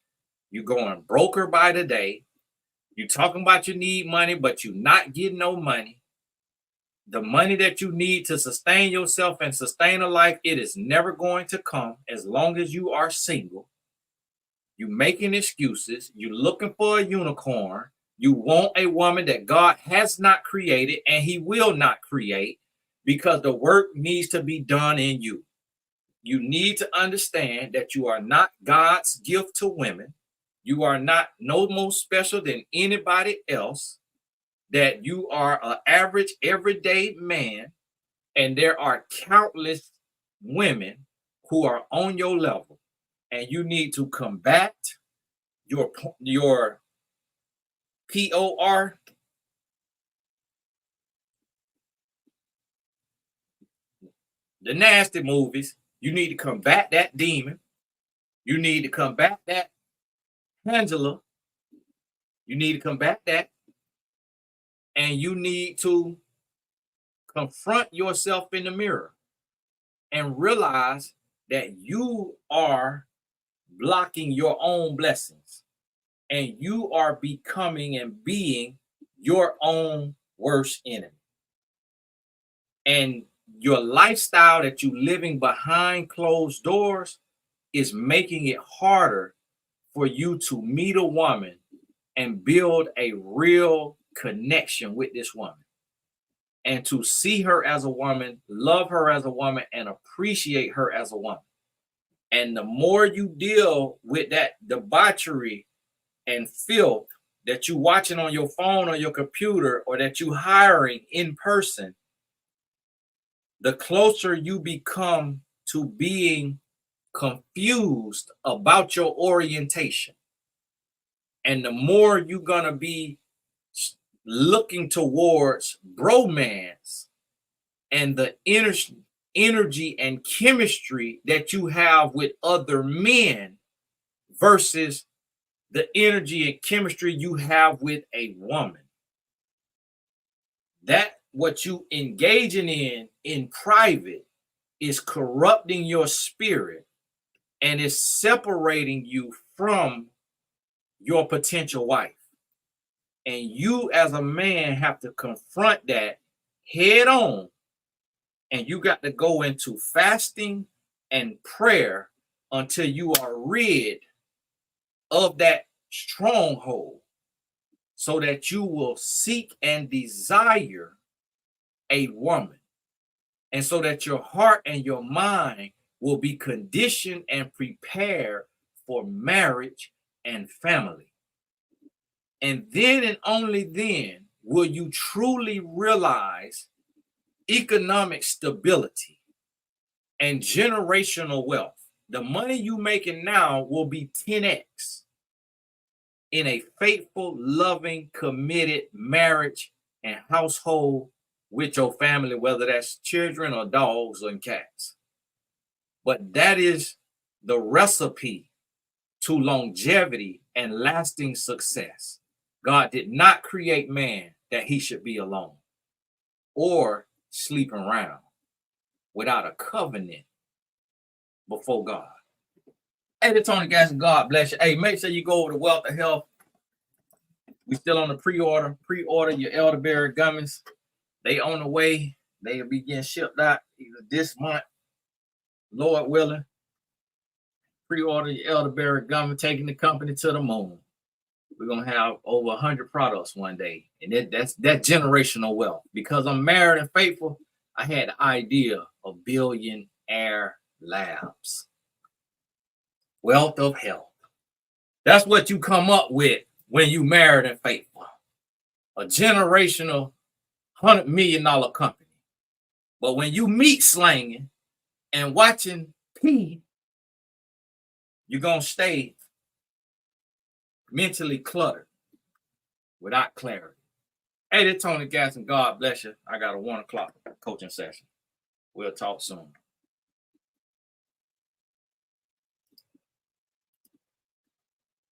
You're going broker by the day. You're talking about you need money, but you're not getting no money. The money that you need to sustain yourself and sustain a life, it is never going to come as long as you are single. You're making excuses. You're looking for a unicorn. You want a woman that God has not created and he will not create, because the work needs to be done in you. You need to understand that you are not God's gift to women. You are not no more special than anybody else, that you are an average everyday man, and there are countless women who are on your level, and you need to combat your POR, the nasty movies. You need to combat that demon. You need to combat that Angela. You need to combat that. And you need to confront yourself in the mirror and realize that you are blocking your own blessings, and you are becoming and being your own worst enemy. And your lifestyle that you're living behind closed doors is making it harder for you to meet a woman and build a real connection with this woman, and to see her as a woman, love her as a woman, and appreciate her as a woman. And the more you deal with that debauchery and filth that you watching on your phone or your computer or that you hiring in person, the closer you become to being confused about your orientation, and the more you're gonna be looking towards bromance and the energy and chemistry that you have with other men versus the energy and chemistry you have with a woman. That what you engaging in private is corrupting your spirit and is separating you from your potential wife. And you as a man have to confront that head on. And you got to go into fasting and prayer until you are rid of that stronghold, so that you will seek and desire a woman, and so that your heart and your mind will be conditioned and prepared for marriage and family. And then and only then will you truly realize economic stability and generational wealth. The money you making now will be 10x in a faithful, loving, committed marriage and household with your family, whether that's children or dogs and cats. But that is the recipe to longevity and lasting success. God did not create man that he should be alone or sleep around without a covenant before God. Hey, the Tony guys, and God bless you. Hey, make sure you go over to Wealth of Health. We still on the pre-order. Pre-order your elderberry gummies. They on the way. They'll be getting shipped out either this month, Lord willing. Pre-order your elderberry gummy, taking the company to the moon. We're gonna have over 100 products one day, and that's generational wealth. Because I'm married and faithful, I had the idea of Billionaire Labs. Wealth of Health. That's what you come up with when you married and faithful. A generational $100 million company. But when you meet slanging and watching P, you're gonna stay mentally cluttered without clarity. Hey, this Tony Gas, and God bless you. I got a 1 o'clock coaching session. We'll talk soon.